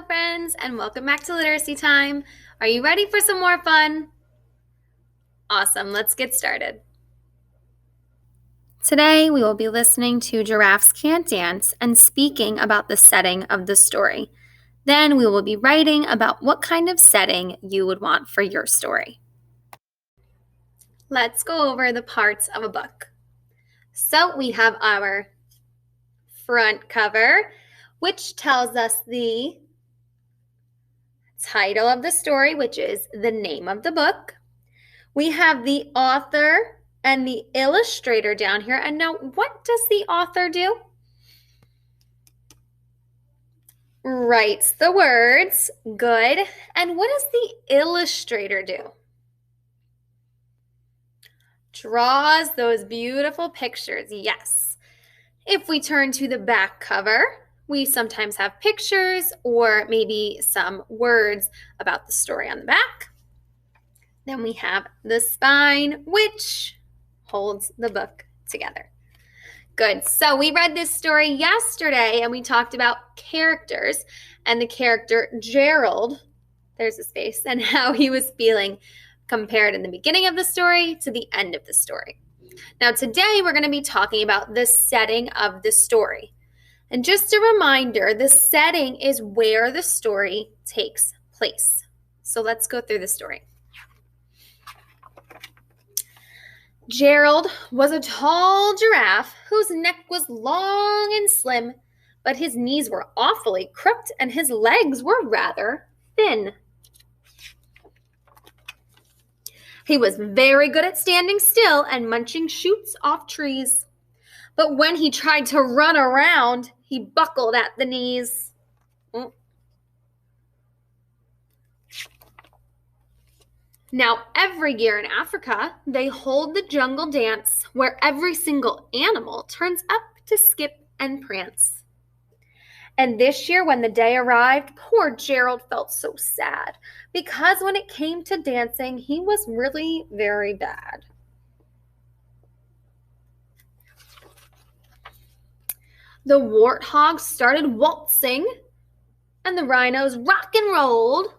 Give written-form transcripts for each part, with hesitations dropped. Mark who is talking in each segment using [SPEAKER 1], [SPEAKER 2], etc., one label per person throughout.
[SPEAKER 1] Hello, friends, and welcome back to Literacy Time. Are you ready for some more fun? Awesome, let's get started. Today, we will be listening to Giraffes Can't Dance and speaking about the setting of the story. Then, we will be writing about what kind of setting you would want for your story. Let's go over the parts of a book. So, we have our front cover, which tells us the title of the story, which is the name of the book. We have the author and the illustrator down here. And now, what does the author do? Writes the words. Good. And what does the illustrator do? Draws those beautiful pictures. Yes. If we turn to the back cover, we sometimes have pictures or maybe some words about the story on the back. Then we have the spine, which holds the book together. Good. So we read this story yesterday and we talked about characters and the character Gerald, there's a space, and how he was feeling compared in the beginning of the story to the end of the story. Now today we're going to be talking about the setting of the story. And just a reminder, the setting is where the story takes place. So let's go through the story. Gerald was a tall giraffe whose neck was long and slim, but his knees were awfully crooked and his legs were rather thin. He was very good at standing still and munching shoots off trees. But when he tried to run around, he buckled at the knees. Now, every year in Africa, they hold the jungle dance where every single animal turns up to skip and prance. And this year, when the day arrived, poor Gerald felt so sad because when it came to dancing, he was really very bad. The warthogs started waltzing, and the rhinos rock and rolled.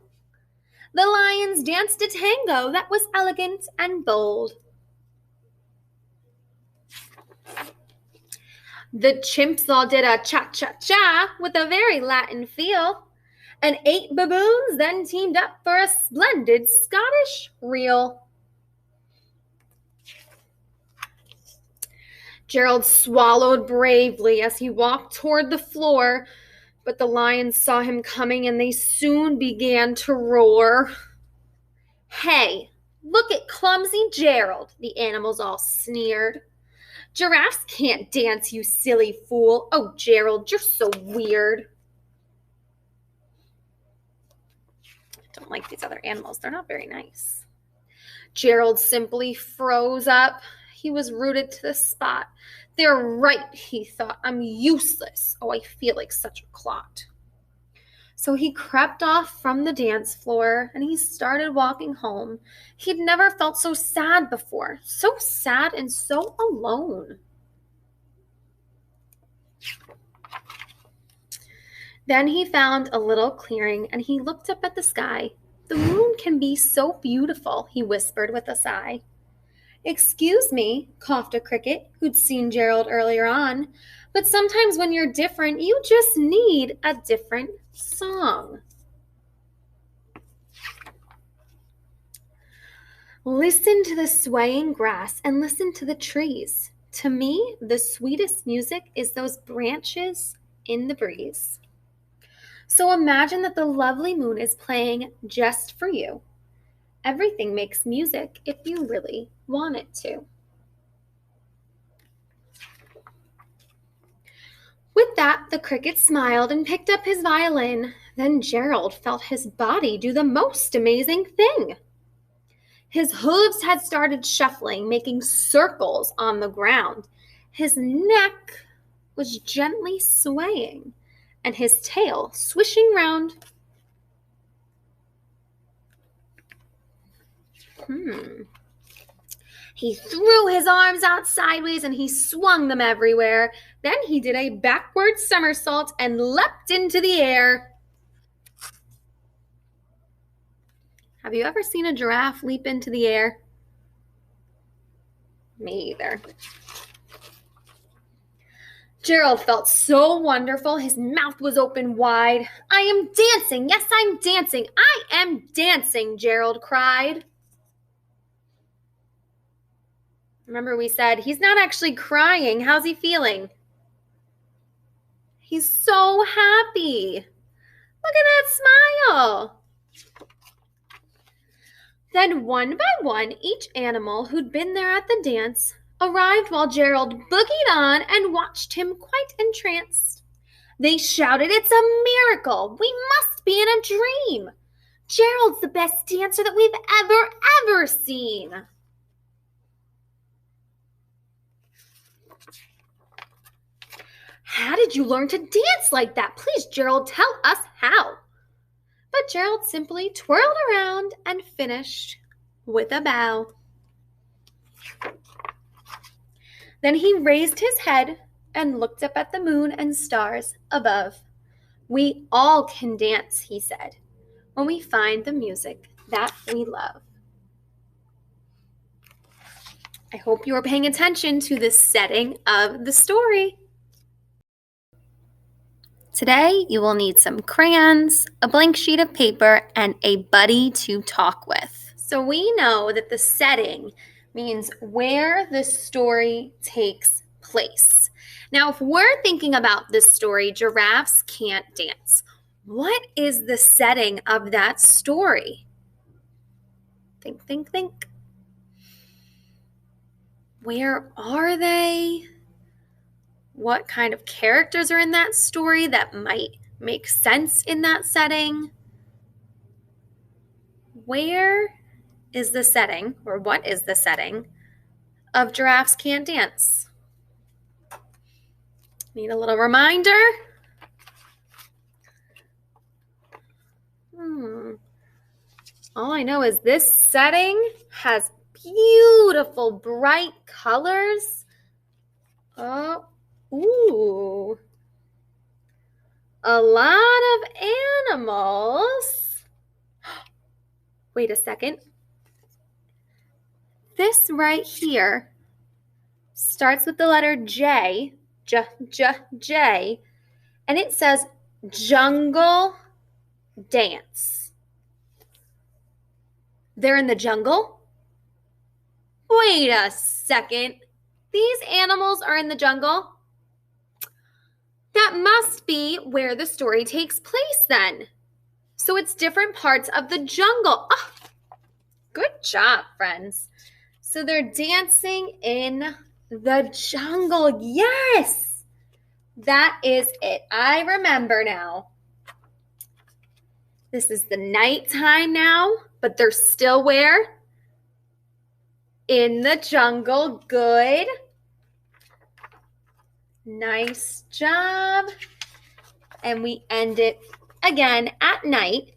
[SPEAKER 1] The lions danced a tango that was elegant and bold. The chimps all did a cha-cha-cha with a very Latin feel, and 8 baboons then teamed up for a splendid Scottish reel. Gerald swallowed bravely as he walked toward the floor, but the lions saw him coming and they soon began to roar. Hey, look at clumsy Gerald, the animals all sneered. Giraffes can't dance, you silly fool. Oh, Gerald, you're so weird. I don't like these other animals. They're not very nice. Gerald simply froze up. He was rooted to the spot. They're right, he thought. I'm useless. Oh, I feel like such a clot. So he crept off from the dance floor and he started walking home. He'd never felt so sad before. So sad and so alone. Then he found a little clearing and he looked up at the sky. The moon can be so beautiful, he whispered with a sigh. Excuse me, coughed a cricket who'd seen Gerald earlier on, but sometimes when you're different, you just need a different song. Listen to the swaying grass and listen to the trees. To me, the sweetest music is those branches in the breeze. So imagine that the lovely moon is playing just for you. Everything makes music if you really want it to. With that, the cricket smiled and picked up his violin. Then Gerald felt his body do the most amazing thing. His hooves had started shuffling, making circles on the ground. His neck was gently swaying, and his tail swishing round. He threw his arms out sideways and he swung them everywhere. Then he did a backward somersault and leapt into the air. Have you ever seen a giraffe leap into the air? Me either. Gerald felt so wonderful. His mouth was open wide. I am dancing. Yes, I'm dancing. I am dancing, Gerald cried. Remember we said he's not actually crying. How's he feeling? He's so happy. Look at that smile. Then one by one, each animal who'd been there at the dance arrived while Gerald boogied on and watched him quite entranced. They shouted, "It's a miracle! We must be in a dream! Gerald's the best dancer that we've ever seen!" How did you learn to dance like that? Please, Gerald, tell us how. But Gerald simply twirled around and finished with a bow. Then he raised his head and looked up at the moon and stars above. "We all can dance," he said, "when we find the music that we love." I hope you are paying attention to the setting of the story. Today, you will need some crayons, a blank sheet of paper, and a buddy to talk with. So we know that the setting means where the story takes place. Now, if we're thinking about this story, Giraffes Can't Dance, what is the setting of that story? Think. Where are they? What kind of characters are in that story that might make sense in that setting? Where is the setting, or what is the setting, of Giraffes Can't Dance? Need a little reminder? All I know is this setting has beautiful, bright colors. Ooh. A lot of animals. Wait a second. This right here starts with the letter J, J, and it says jungle dance. They're in the jungle? Wait a second. These animals are in the jungle? That must be where the story takes place then. So it's different parts of the jungle. Oh, good job, friends. So they're dancing in the jungle. Yes, that is it. I remember now. This is the nighttime now, but they're still where? In the jungle. Good. Nice job. And we end it again at night,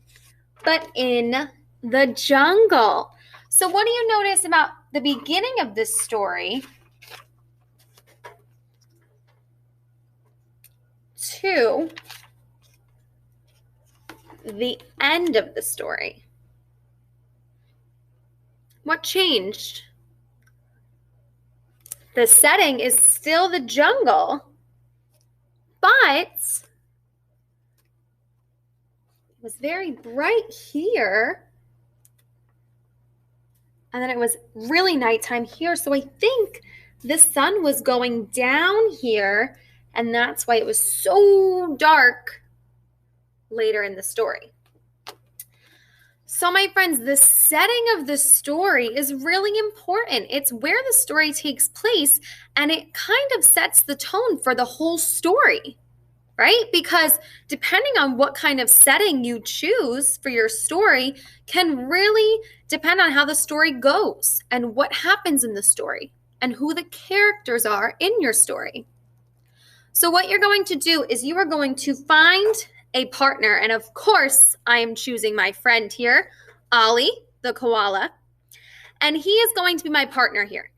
[SPEAKER 1] but in the jungle. So what do you notice about the beginning of this story to the end of the story? What changed? The setting is still the jungle, but it was very bright here. And then it was really nighttime here. So I think the sun was going down here, and that's why it was so dark later in the story. So my friends, the setting of the story is really important. It's where the story takes place, and it kind of sets the tone for the whole story, right? Because depending on what kind of setting you choose for your story can really depend on how the story goes and what happens in the story and who the characters are in your story. So what you're going to do is you are going to find a partner. And of course, I am choosing my friend here, Ollie, the koala. And he is going to be my partner here.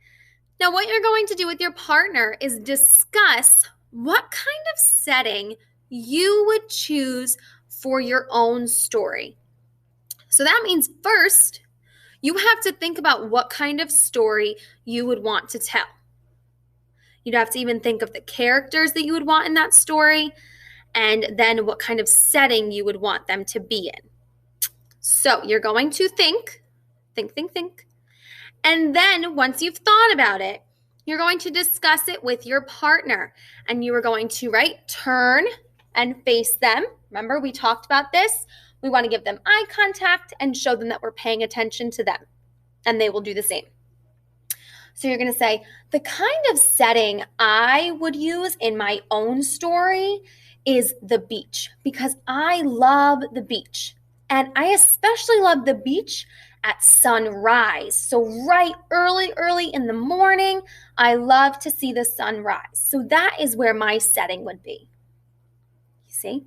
[SPEAKER 1] Now, what you're going to do with your partner is discuss what kind of setting you would choose for your own story. So that means first, you have to think about what kind of story you would want to tell. You'd have to even think of the characters that you would want in that story, and then what kind of setting you would want them to be in. So you're going to think. And then once you've thought about it, you're going to discuss it with your partner. And you are going to, turn and face them. Remember, we talked about this. We want to give them eye contact and show them that we're paying attention to them. And they will do the same. So you're going to say, the kind of setting I would use in my own story is the beach, because I love the beach. And I especially love the beach at sunrise. So right early in the morning, I love to see the sunrise. So that is where my setting would be. You see?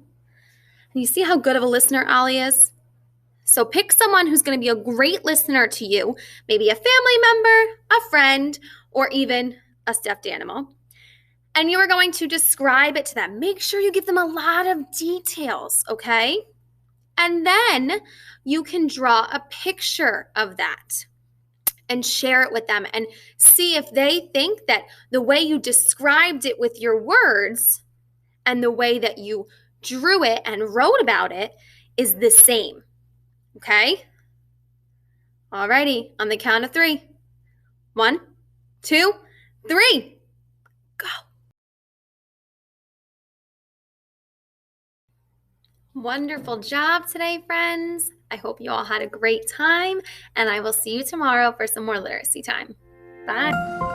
[SPEAKER 1] And you see how good of a listener Ollie is? So pick someone who's going to be a great listener to you, maybe a family member, a friend, or even a stuffed animal. And you are going to describe it to them. Make sure you give them a lot of details, okay? And then you can draw a picture of that and share it with them and see if they think that the way you described it with your words and the way that you drew it and wrote about it is the same. Okay? Alrighty, on the count of 3. 1, 2, 3. Go. Wonderful job today, friends. I hope you all had a great time, and I will see you tomorrow for some more literacy time. Bye.